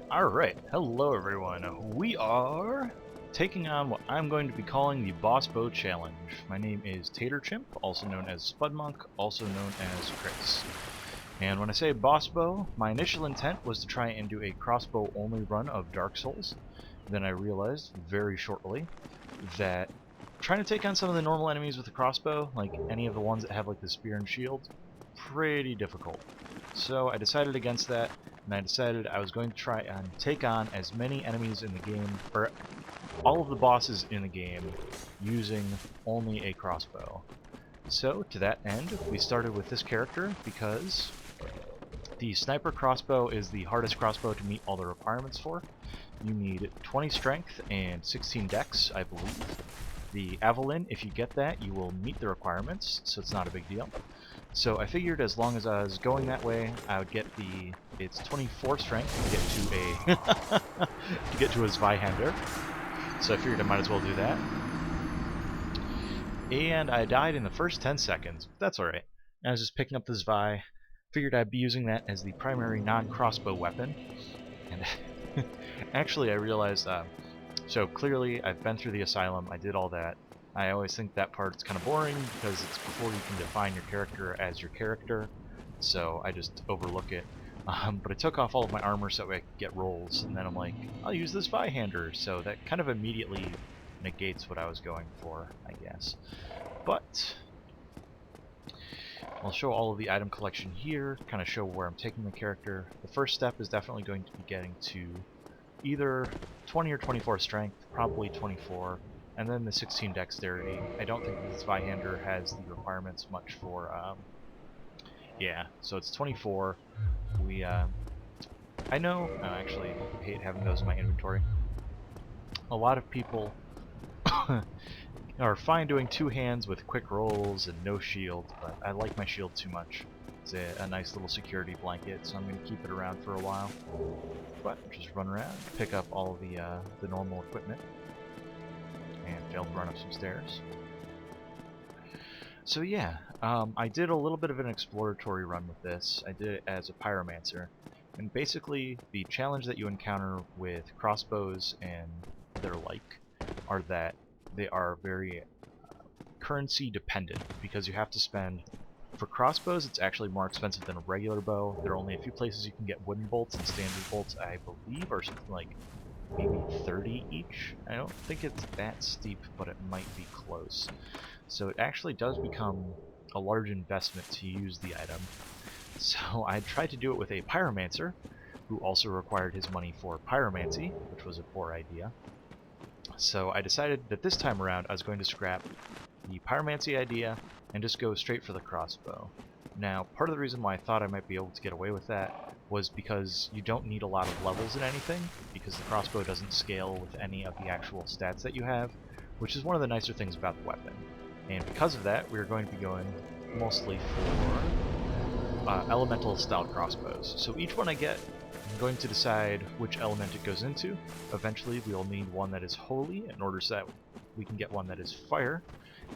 Alright, hello everyone. We are taking on what I'm going to be calling the Bossbow Challenge. My name is Tater Chimp, also known as Spudmonk, also known as Chris. And when I say Bossbow, my initial intent was to try and do a crossbow-only run of Dark Souls. Then I realized, very shortly, that trying to take on some of the normal enemies with a crossbow, like any of the ones that have like the spear and shield, pretty difficult. So I decided against that, and I decided I was going to try and take on as many enemies in the game, or all of the bosses in the game, using only a crossbow. So, to that end, we started with this character because the sniper crossbow is the hardest crossbow to meet all the requirements for. You need 20 strength and 16 dex, I believe. The Avalyn, if you get that, you will meet the requirements, so it's not a big deal. So I figured as long as I was going that way, I would get it's 24 strength to get to a to get to a Zweihander. So I figured I might as well do that. And I died in the first 10 seconds, but that's alright. I was just picking up the Zwei, figured I'd be using that as the primary non-crossbow weapon. And actually I realized, so clearly I've been through the asylum, I did all that. I always think that part's kind of boring because it's before you can define your character as your character, so I just overlook it. But I took off all of my armor so I could get rolls, and then I'm like, I'll use this Zweihander, so that kind of immediately negates what I was going for, I guess. But I'll show all of the item collection here, kind of show where I'm taking the character. The first step is definitely going to be getting to either 20 or 24 strength, probably 24, and then the 16 dexterity. I don't think the Zweihander has the requirements much for, yeah, so it's 24. I know, actually, I hate having those in my inventory. A lot of people are fine doing two hands with quick rolls and no shield, but I like my shield too much. It's a nice little security blanket, so I'm going to keep it around for a while. But just run around, pick up all the normal equipment, and failed to run up some stairs. So yeah, I did a little bit of an exploratory run with this. I did it as a pyromancer, and basically the challenge that you encounter with crossbows and their like are that they are very currency dependent, because you have to spend, for crossbows it's actually more expensive than a regular bow. There are only a few places you can get wooden bolts, and standard bolts I believe are something like maybe 30 each. I don't think it's that steep, but it might be close. So it actually does become a large investment to use the item. So I tried to do it with a pyromancer, who also required his money for pyromancy, which was a poor idea. So I decided that this time around I was going to scrap the pyromancy idea and just go straight for the crossbow. Now, part of the reason why I thought I might be able to get away with that was because you don't need a lot of levels in anything, because the crossbow doesn't scale with any of the actual stats that you have, which is one of the nicer things about the weapon. And because of that, we're going to be going mostly for elemental style crossbows. So each one I get, I'm going to decide which element it goes into. Eventually we'll need one that is holy in order so that we can get one that is fire,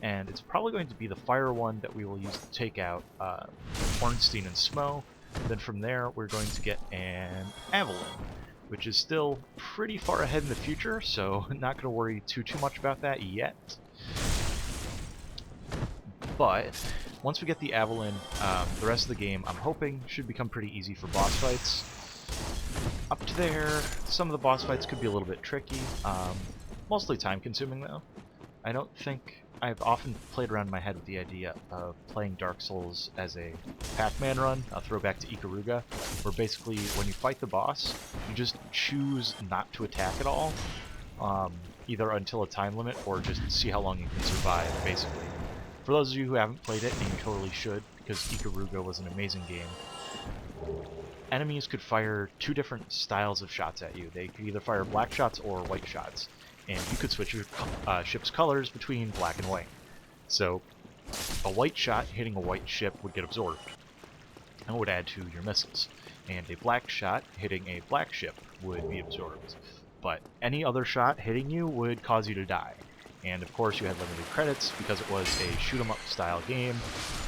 and it's probably going to be the fire one that we will use to take out Ornstein and Smo. Then from there we're going to get an Avalyn, which is still pretty far ahead in the future, so not going to worry too much about that yet. But once we get the Avalyn, the rest of the game, I'm hoping, should become pretty easy for boss fights. Up to there, some of the boss fights could be a little bit tricky, mostly time-consuming though. I don't think I've often played around in my head with the idea of playing Dark Souls as a Pac-Man run, a throwback to Ikaruga, where basically when you fight the boss, you just choose not to attack at all, either until a time limit or just see how long you can survive, basically. For those of you who haven't played it, and you totally should, because Ikaruga was an amazing game, enemies could fire two different styles of shots at you. They could either fire black shots or white shots, and you could switch your ship's colors between black and white. So a white shot hitting a white ship would get absorbed, and would add to your missiles, and a black shot hitting a black ship would be absorbed. But any other shot hitting you would cause you to die. And of course you had limited credits because it was a shoot 'em up style game,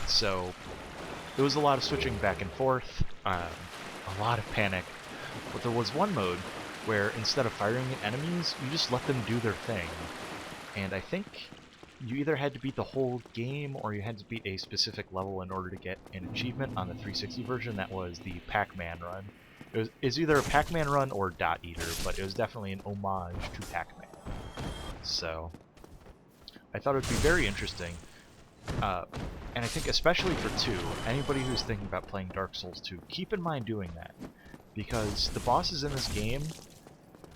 so it was a lot of switching back and forth, a lot of panic, But there was one mode where instead of firing at enemies, you just let them do their thing. And I think you either had to beat the whole game or you had to beat a specific level in order to get an achievement on the 360 version. That was the Pac-Man run. It's either a Pac-Man run or Dot Eater, but it was definitely an homage to Pac-Man. So I thought it would be very interesting. And I think especially for 2, anybody who's thinking about playing Dark Souls 2, keep in mind doing that. Because the bosses in this game,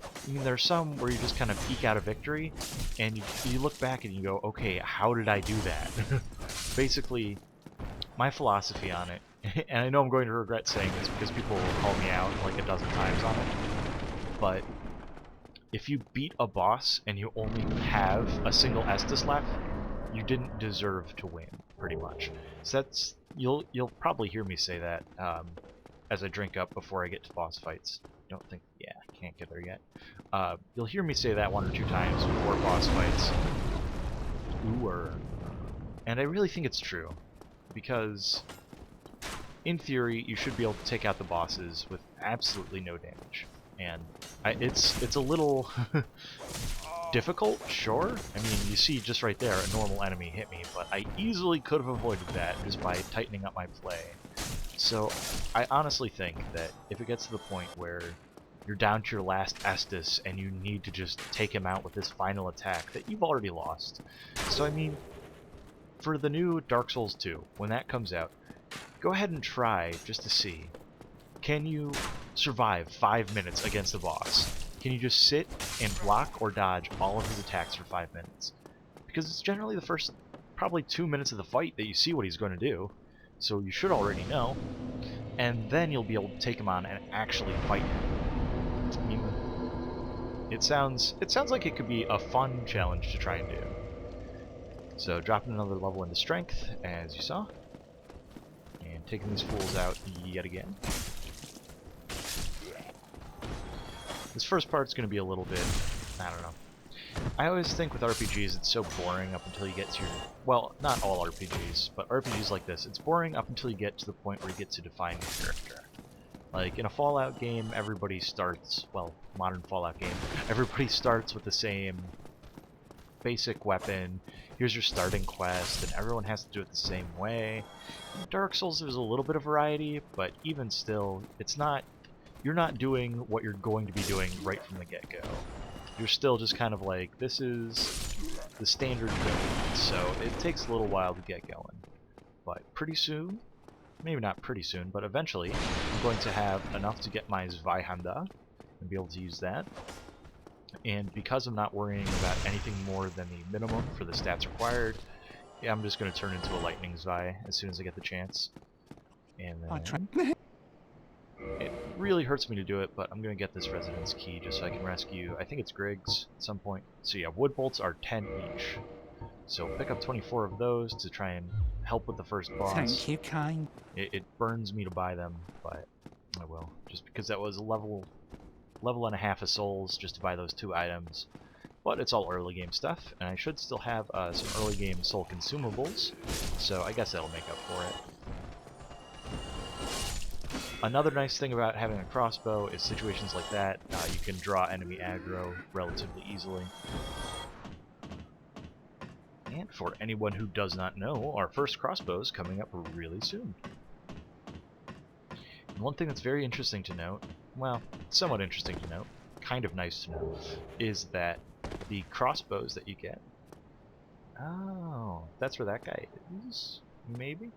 I mean, there's some where you just kind of eke out a victory, and you look back and you go, okay, how did I do that? Basically, my philosophy on it, and I know I'm going to regret saying this because people will call me out like a dozen times on it, but if you beat a boss and you only have a single Estus left, you didn't deserve to win, pretty much. So that's, you'll probably hear me say that as I drink up before I get to boss fights. Don't think, yeah, I can't get there yet. You'll hear me say that 1 or 2 times before boss fights. And I really think it's true, because in theory you should be able to take out the bosses with absolutely no damage. And it's a little difficult, sure. I mean, you see just right there a normal enemy hit me, but I easily could have avoided that just by tightening up my play. So I honestly think that if it gets to the point where you're down to your last Estus and you need to just take him out with this final attack, that you've already lost. So I mean, for the new Dark Souls 2, when that comes out, go ahead and try just to see. Can you survive 5 minutes against the boss? Can you just sit and block or dodge all of his attacks for 5 minutes? Because it's generally the first probably 2 minutes of the fight that you see what he's going to do, so you should already know, and then you'll be able to take him on and actually fight him. I mean, it sounds like it could be a fun challenge to try and do. So dropping another level into strength, as you saw, and taking these fools out yet again. This first part's going to be a little bit, I don't know. I always think with RPGs it's so boring up until you get to your, well, not all RPGs, but RPGs like this, it's boring up until you get to the point where you get to define your character. Like in a Fallout game, everybody starts, well, modern Fallout game, everybody starts with the same basic weapon, here's your starting quest, and everyone has to do it the same way. In Dark Souls there's a little bit of variety, but even still, it's not, you're not doing what you're going to be doing right from the get-go. You're still just kind of like, this is the standard build, so it takes a little while to get going. But pretty soon, maybe not pretty soon, but eventually, I'm going to have enough to get my Zweihanda and be able to use that. And because I'm not worrying about anything more than the minimum for the stats required, yeah, I'm just going to turn into a Lightning Zwei as soon as I get the chance. And then it really hurts me to do it, but I'm going to get this Residence Key just so I can rescue, I think it's Griggs at some point. So yeah, Wood Bolts are 10 each. So pick up 24 of those to try and help with the first boss. Thank you, kind. It burns me to buy them, but I will. Just because that was a level and a half of souls just to buy those 2 items. But it's all early game stuff, and I should still have some early game soul consumables, so I guess that'll make up for it. Another nice thing about having a crossbow is situations like that, you can draw enemy aggro relatively easily. And for anyone who does not know, our first crossbow is coming up really soon. And one thing that's very interesting to note, well, somewhat interesting to note, kind of nice to know, is that the crossbows that you get, oh, that's where that guy is, maybe?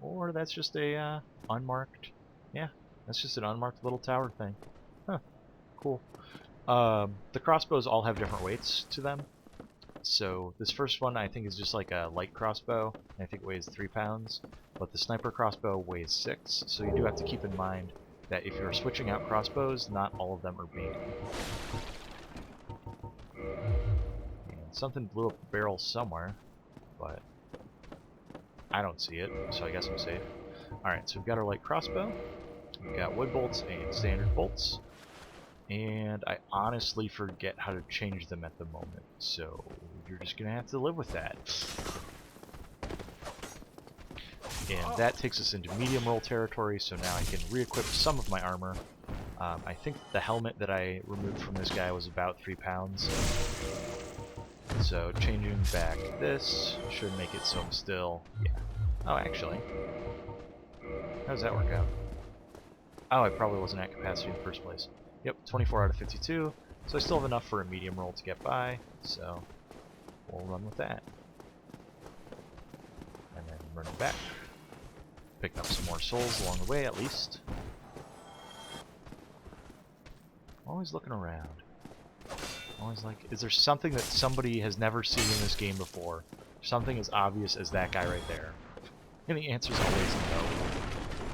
Or that's just a unmarked, yeah, that's just an unmarked little tower thing. Huh, cool. The crossbows all have different weights to them. So this first one I think is just like a light crossbow, and I think it weighs 3 pounds, but the sniper crossbow weighs 6, so you do have to keep in mind that if you're switching out crossbows, not all of them are beam. And something blew up a barrel somewhere, but I don't see it, so I guess I'm safe. Alright, so we've got our light crossbow, we've got wood bolts and standard bolts, and I honestly forget how to change them at the moment, so you're just gonna have to live with that. And that takes us into medium roll territory, so now I can re-equip some of my armor. I think the helmet that I removed from this guy was about 3 pounds. So changing back this should make it so I'm still... yeah. Oh, actually. How does that work out? Oh, I probably wasn't at capacity in the first place. Yep, 24 out of 52. So I still have enough for a medium roll to get by. So we'll run with that. And then running back. Picking up some more souls along the way, at least. Always looking around. Always like, is there something that somebody has never seen in this game before? Something as obvious as that guy right there? And the answer is always no.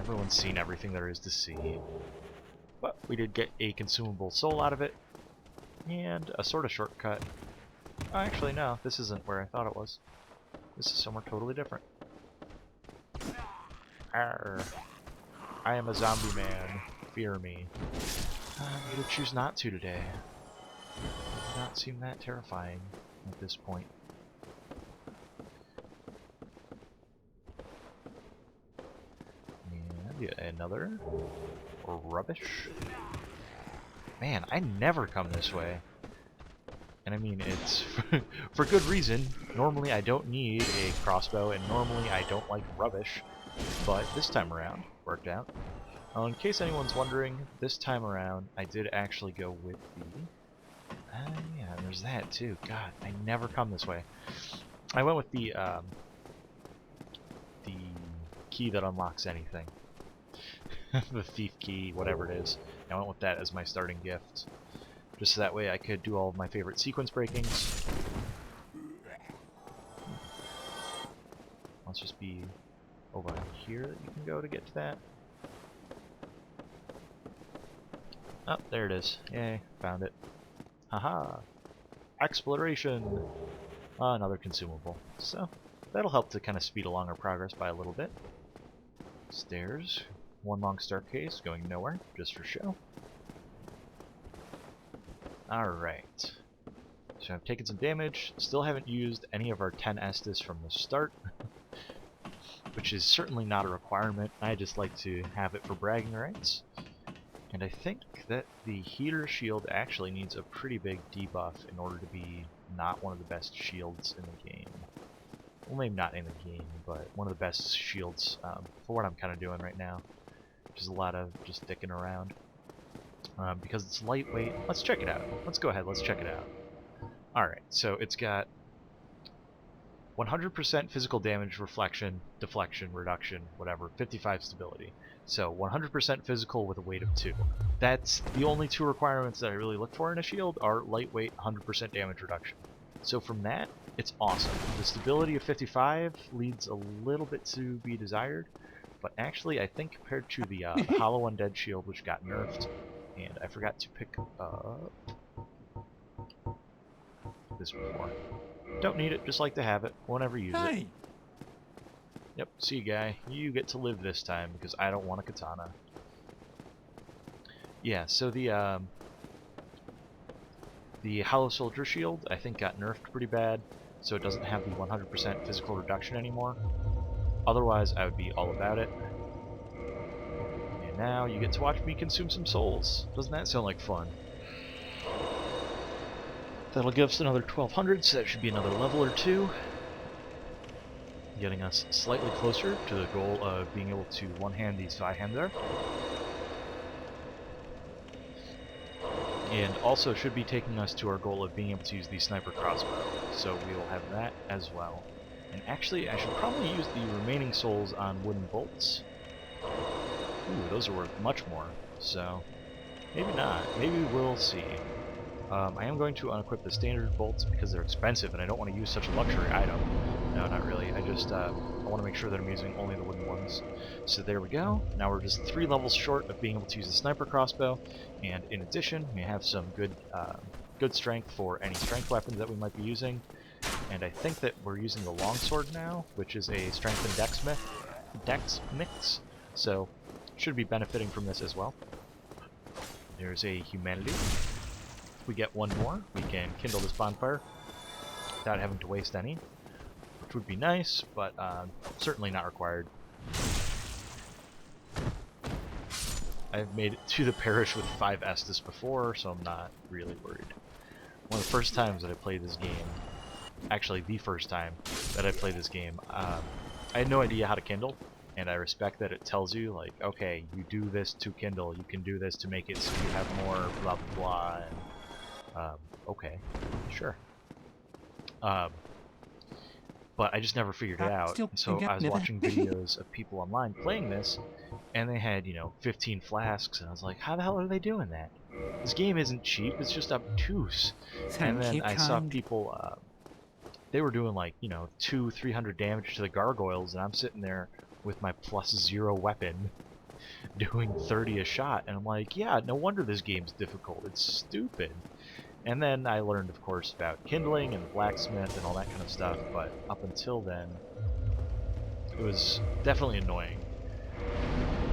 Everyone's seen everything there is to see. But we did get a consumable soul out of it. And a sort of shortcut. Oh, actually, no. This isn't where I thought it was. This is somewhere totally different. Arr. I am a zombie man. Fear me. I'm going to choose not to today. It does not seem that terrifying at this point. And yeah, another rubbish. Man, I never come this way. And I mean, it's for good reason. Normally I don't need a crossbow, and normally I don't like rubbish. But this time around, worked out. In case anyone's wondering, this time around I did actually go with the... yeah, there's that too. God, I never come this way. I went with the key that unlocks anything. The thief key, whatever it is. I went with that as my starting gift. Just so that way I could do all of my favorite sequence breakings. Let's just be over here that you can go to get to that. Oh, there it is. Yay, found it. Haha! Exploration! Another consumable. So, that'll help to kind of speed along our progress by a little bit. Stairs. One long staircase going nowhere, just for show. Alright. So I've taken some damage. Still haven't used any of our 10 Estus from the start. Which is certainly not a requirement. I just like to have it for bragging rights. And I think that the heater shield actually needs a pretty big debuff in order to be not one of the best shields in the game. Well, maybe not in the game, but one of the best shields for what I'm kind of doing right now. Which is a lot of just dicking around. Because it's lightweight. Let's check it out. Let's go ahead, let's check it out. Alright, so it's got 100% physical damage, reflection, deflection, reduction, whatever, 55 stability. So 100% physical with a weight of 2. That's the only 2 requirements that I really look for in a shield are lightweight, 100% damage reduction. So from that, it's awesome. The stability of 55 leads a little bit to be desired, but actually I think compared to the Hollow Undead shield, which got nerfed, and I forgot to pick up this before. Don't need it, just like to have it. Won't ever use it. Yep, see guy, you get to live this time because I don't want a katana. Yeah, so the Hollow Soldier shield I think got nerfed pretty bad, so it doesn't have the 100% physical reduction anymore. Otherwise, I would be all about it. And now you get to watch me consume some souls. Doesn't that sound like fun? That'll give us another 1200, so that should be another level or 2. Getting us slightly closer to the goal of being able to one-hand these Zweihander. And also should be taking us to our goal of being able to use the sniper crossbow. So we will have that as well. And actually, I should probably use the remaining souls on wooden bolts. Ooh, those are worth much more. So, maybe not. Maybe we'll see. I am going to unequip the standard bolts because they're expensive and I don't want to use such a luxury item. No, not really. I just I want to make sure that I'm using only the wooden ones. So there we go. Now we're just 3 levels short of being able to use the sniper crossbow, and in addition, we have some good good strength for any strength weapons that we might be using. And I think that we're using the longsword now, which is a strength and dex mix. So should be benefiting from this as well. There's a humanity. If we get one more, we can kindle this bonfire without having to waste any, which would be nice, but certainly not required. I've made it to the parish with 5 Estus before, so I'm not really worried. One of the first times that I played this game, actually the first time that I played this game, I had no idea how to kindle, and I respect that it tells you, like, okay, you do this to kindle, you can do this to make it so you have more, blah blah blah, and, okay, sure. But I just never figured it out, so I was watching videos of people online playing this, and they had, 15 flasks, and I was like, how the hell are they doing that? This game isn't cheap, it's just obtuse. And then I saw people, they were doing like, 200-300 damage to the gargoyles, and I'm sitting there with my +0 weapon doing 30 a shot, and I'm like, yeah, no wonder this game's difficult, it's stupid. And then I learned, of course, about kindling and the blacksmith and all that kind of stuff, but up until then, it was definitely annoying.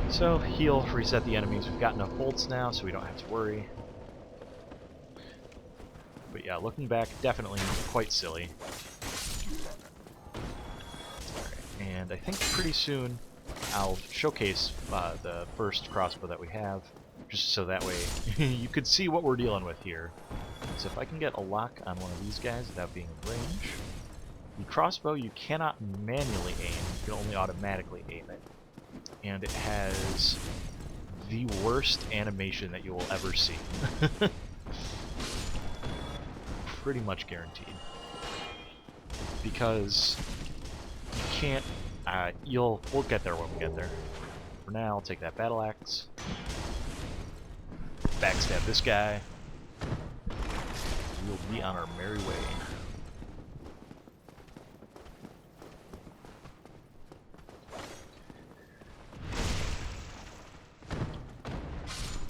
So, heal, reset the enemies. We've got enough bolts now, so we don't have to worry. But yeah, looking back, definitely quite silly. And I think pretty soon I'll showcase the first crossbow that we have, just so that way you could see what we're dealing with here. So if I can get a lock on one of these guys without being in range. The crossbow you cannot manually aim, you can only automatically aim it. And it has the worst animation that you will ever see. Pretty much guaranteed. Because you can't, we'll get there when we get there. For now, I'll take that battle axe. Backstab this guy. We'll be on our merry way.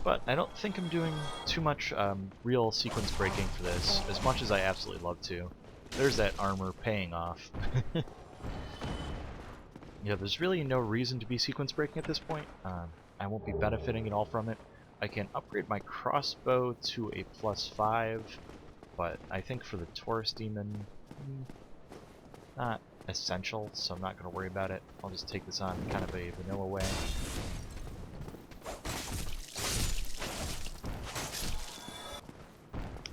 But I don't think I'm doing too much real sequence breaking for this, as much as I absolutely love to. There's that armor paying off. Yeah, there's really no reason to be sequence breaking at this point. I won't be benefiting at all from it. I can upgrade my crossbow to a +5, but I think for the Taurus Demon, not essential, so I'm not going to worry about it. I'll just take this on kind of a vanilla way.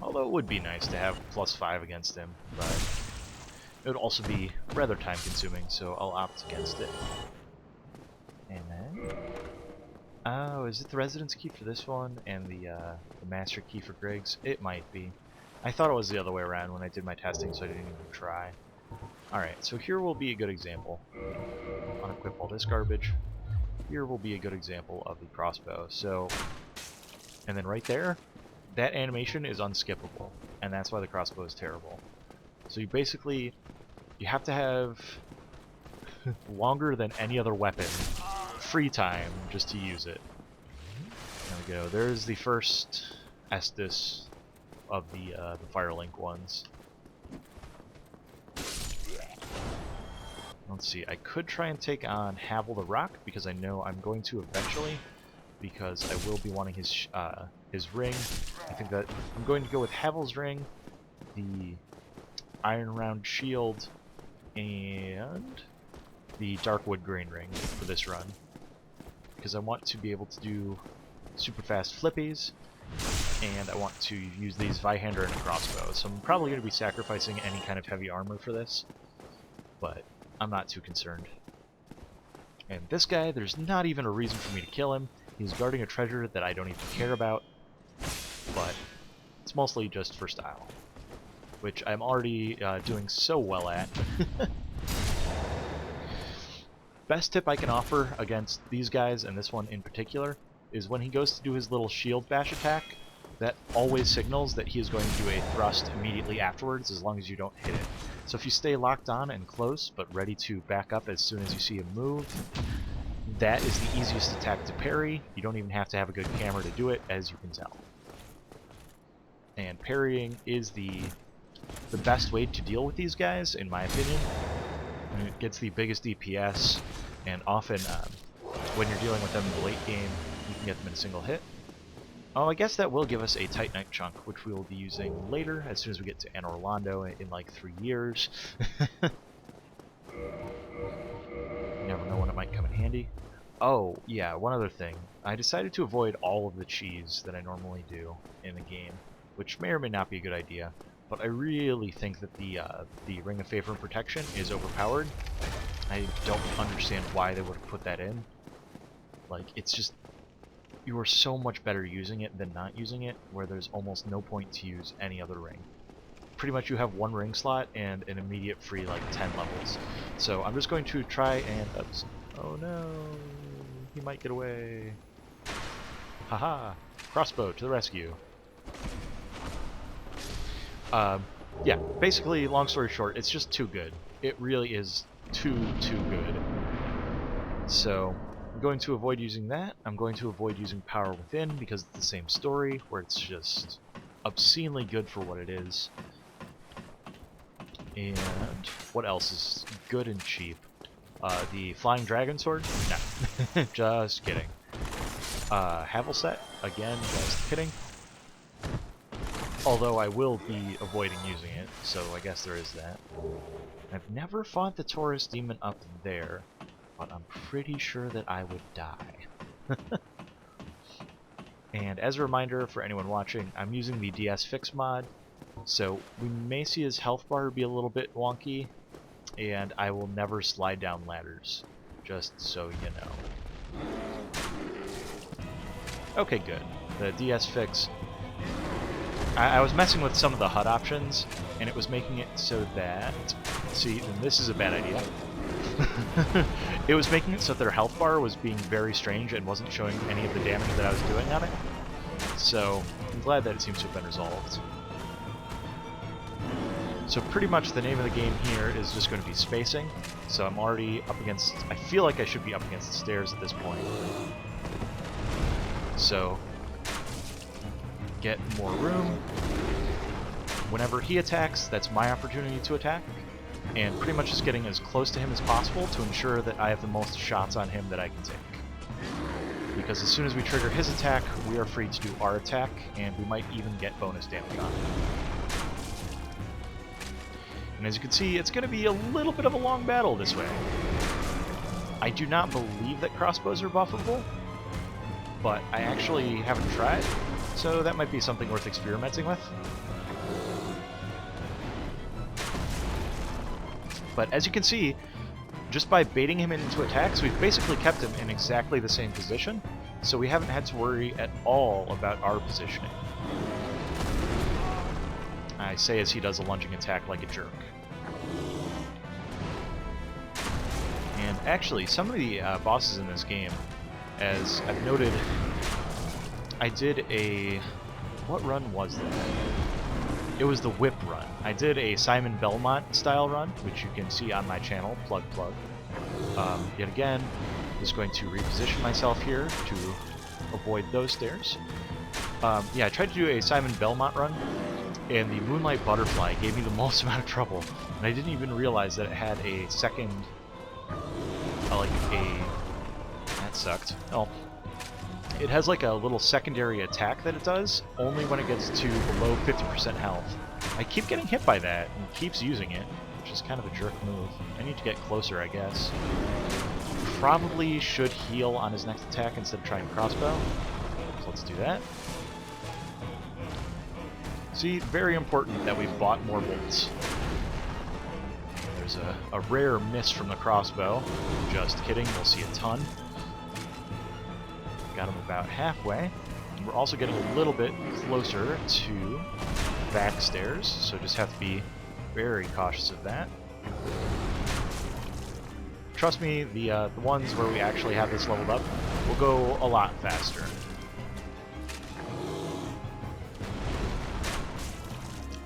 Although it would be nice to have +5 against him, but it would also be rather time consuming, so I'll opt against it. And then, oh, is it the residence key for this one and the master key for Griggs? It might be. I thought it was the other way around when I did my testing, so I didn't even try. Alright, so here will be a good example. Unequip all this garbage. Here will be a good example of the crossbow. So, and then right there, that animation is unskippable, and that's why the crossbow is terrible. So you basically, you have to have longer than any other weapon free time just to use it. There we go. There's the first Estus of the Firelink ones. Let's see. I could try and take on Havel the Rock because I know I'm going to eventually, because I will be wanting his ring. I think that I'm going to go with Havel's ring, the Iron Round Shield, and the Darkwood Grain Ring for this run, because I want to be able to do super fast flippies, and I want to use these Vihander and a crossbow. So I'm probably going to be sacrificing any kind of heavy armor for this, but I'm not too concerned. And this guy, there's not even a reason for me to kill him. He's guarding a treasure that I don't even care about, but it's mostly just for style, which I'm already doing so well at. Best tip I can offer against these guys, and this one in particular, is when he goes to do his little shield bash attack, that always signals that he is going to do a thrust immediately afterwards, as long as you don't hit it. So if you stay locked on and close, but ready to back up as soon as you see him move, that is the easiest attack to parry. You don't even have to have a good camera to do it, as you can tell. And parrying is the best way to deal with these guys, in my opinion. And it gets the biggest DPS, and often when you're dealing with them in the late game, you can get them in a single hit. Oh, I guess that will give us a Titanite chunk, which we will be using later, as soon as we get to Anor Londo in like 3 years. You never know when it might come in handy. Oh, yeah, one other thing. I decided to avoid all of the cheese that I normally do in a game, which may or may not be a good idea, but I really think that the Ring of Favor and Protection is overpowered. I don't understand why they would have put that in. Like, it's just, you are so much better using it than not using it, where there's almost no point to use any other ring. Pretty much you have one ring slot and an immediate free, like, 10 levels. So I'm just going to try and... Oops. Oh no, he might get away. Haha, crossbow to the rescue. Yeah, basically, long story short, it's just too good. It really is too good. So I'm going to avoid using that. I'm going to avoid using Power Within because it's the same story, where it's just obscenely good for what it is. And what else is good and cheap? The Flying Dragon Sword? No. Just kidding. Havelset? Again, just kidding. Although I will be avoiding using it, so I guess there is that. I've never fought the Taurus Demon up there, but I'm pretty sure that I would die. And as a reminder for anyone watching, I'm using the DS Fix mod, so we may see his health bar be a little bit wonky, and I will never slide down ladders, just so you know. Okay, good. The DS Fix... I was messing with some of the HUD options, and it was making it so that... See, and this is a bad idea. It was making it so that their health bar was being very strange and wasn't showing any of the damage that I was doing on it. So, I'm glad that it seems to have been resolved. So pretty much the name of the game here is just going to be spacing. So I'm already up against... I feel like I should be up against the stairs at this point. So... get more room. Whenever he attacks, that's my opportunity to attack, and pretty much just getting as close to him as possible to ensure that I have the most shots on him that I can take. Because as soon as we trigger his attack, we are free to do our attack, and we might even get bonus damage on him. And as you can see, it's going to be a little bit of a long battle this way. I do not believe that crossbows are buffable, but I actually haven't tried. So that might be something worth experimenting with. But as you can see, just by baiting him into attacks, we've basically kept him in exactly the same position, so we haven't had to worry at all about our positioning. I say as he does a lunging attack like a jerk. And actually, some of the bosses in this game, as I've noted, I did a... what run was that? It was the whip run. I did a Simon Belmont style run, which you can see on my channel, plug. Yet again, just going to reposition myself here to avoid those stairs. Yeah, I tried to do a Simon Belmont run, and the Moonlight Butterfly gave me the most amount of trouble, and I didn't even realize that it had a second... that sucked. Oh. It has like a little secondary attack that it does, only when it gets to below 50% health. I keep getting hit by that, and he keeps using it, which is kind of a jerk move. I need to get closer, I guess. Probably should heal on his next attack instead of trying crossbow. So let's do that. See, very important that we've bought more bolts. There's a rare miss from the crossbow. Just kidding, we'll see a ton. Got him about halfway. And we're also getting a little bit closer to back stairs, so just have to be very cautious of that. Trust me, the ones where we actually have this leveled up will go a lot faster.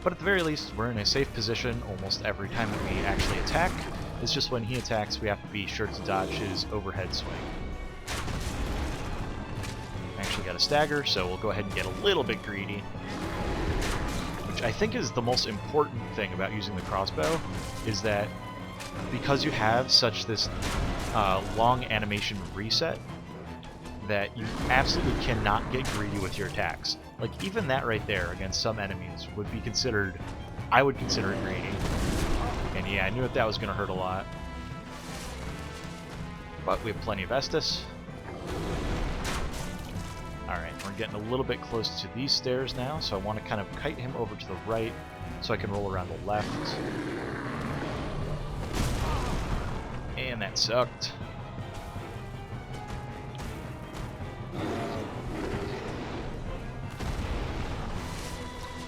But at the very least, we're in a safe position almost every time that we actually attack. It's just when he attacks, we have to be sure to dodge his overhead swing. Got a stagger, so we'll go ahead and get a little bit greedy, which I think is the most important thing about using the crossbow, is that because you have such this long animation reset, that you absolutely cannot get greedy with your attacks. Like, even that right there against some enemies would be considered, I would consider it greedy. And yeah, I knew that was going to hurt a lot. But we have plenty of Estus. Alright, we're getting a little bit close to these stairs now, so I want to kind of kite him over to the right so I can roll around the left. And that sucked.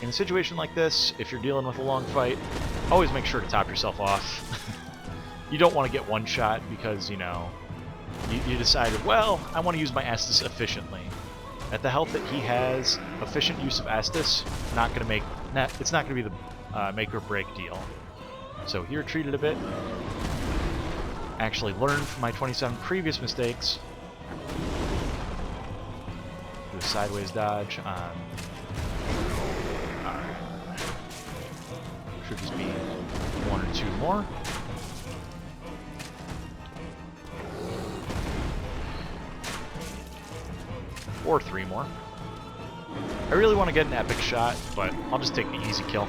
In a situation like this, if you're dealing with a long fight, always make sure to top yourself off. You don't want to get one shot because, you know, you decided, well, I want to use my Estus efficiently. At the health that he has, efficient use of Estus, it's not going to be the make or break deal. So he retreated a bit. Actually learned from my 27 previous mistakes. Do a sideways dodge on... Should just be one or two more. Or three more. I really want to get an epic shot, but I'll just take the easy kill.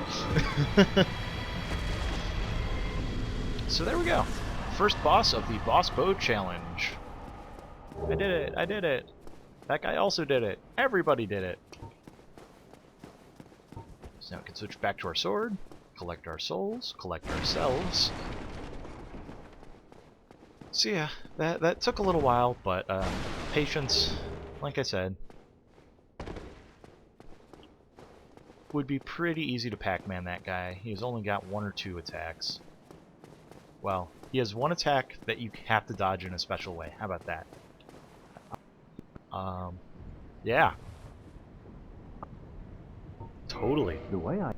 So there we go. First boss of the Bossbow challenge. I did it, I did it. That guy also did it. Everybody did it. So now we can switch back to our sword, collect our souls, collect ourselves. So yeah, that took a little while, but patience, like I said, would be pretty easy to Pac-Man that guy. He's only got one or two attacks. Well, he has one attack that you have to dodge in a special way. How about that? Yeah. Totally. The way I...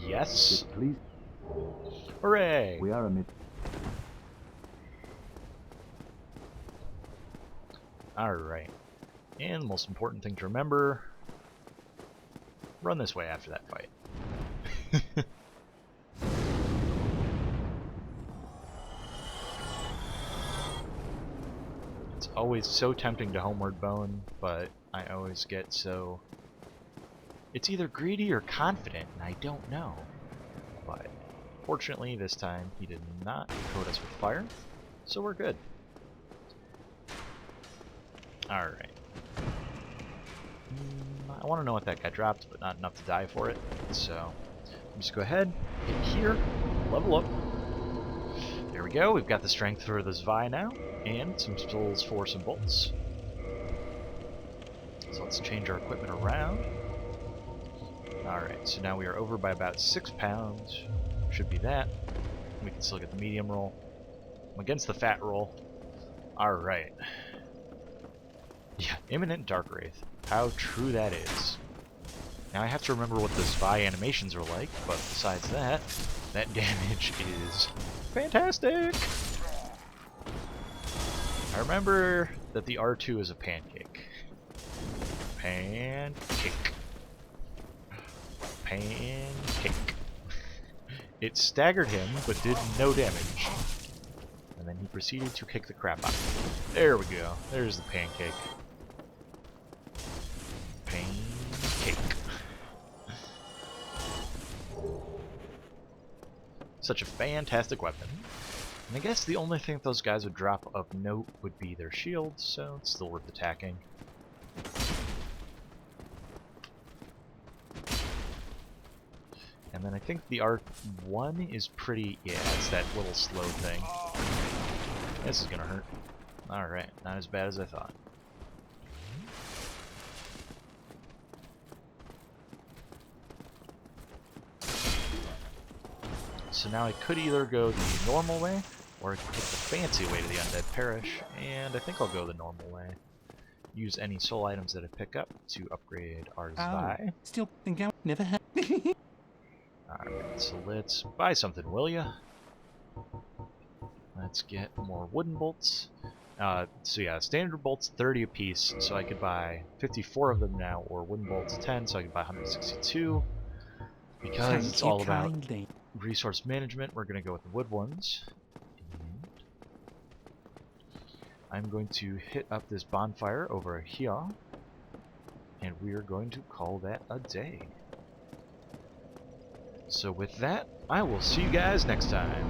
Yes. Please. Hooray! We are amid... Alright. And the most important thing to remember, run this way after that fight. It's always so tempting to homeward bone, but I always get so... It's either greedy or confident, and I don't know. But fortunately, this time he did not coat us with fire, so we're good. Alright. I want to know what that guy dropped, but not enough to die for it. So, just go ahead, hit here, level up. There we go, we've got the strength for the Zwei now, and some souls for some bolts. So let's change our equipment around. Alright, so now we are over by about 6 pounds. Should be that. We can still get the medium roll. I'm against the fat roll. Alright. Yeah, Imminent Dark Wraith. How true that is. Now I have to remember what the Zwei animations are like, but besides that, that damage is fantastic! I remember that the R2 is a pancake. Pancake. Pancake. It staggered him, but did no damage. And then he proceeded to kick the crap out of him. There we go. There's the pancake. Pancake. Such a fantastic weapon. And I guess the only thing that those guys would drop of note would be their shields, so it's still worth attacking. And then I think the R1 is pretty... yeah, it's that little slow thing. This is gonna hurt. Alright, not as bad as I thought. So now I could either go the normal way, or I could take the fancy way to the Undead Parish, and I think I'll go the normal way. Use any soul items that I pick up to upgrade our Zwei. Still think I never had. Alright, so let's buy something, will ya? Let's get more wooden bolts. So yeah, standard bolts 30 apiece, so I could buy 54 of them now, or wooden bolts 10, so I could buy 162. Because it's all about resource management, we're going to go with the wood ones. And I'm going to hit up this bonfire over here, and we are going to call that a day. So with that, I will see you guys next time.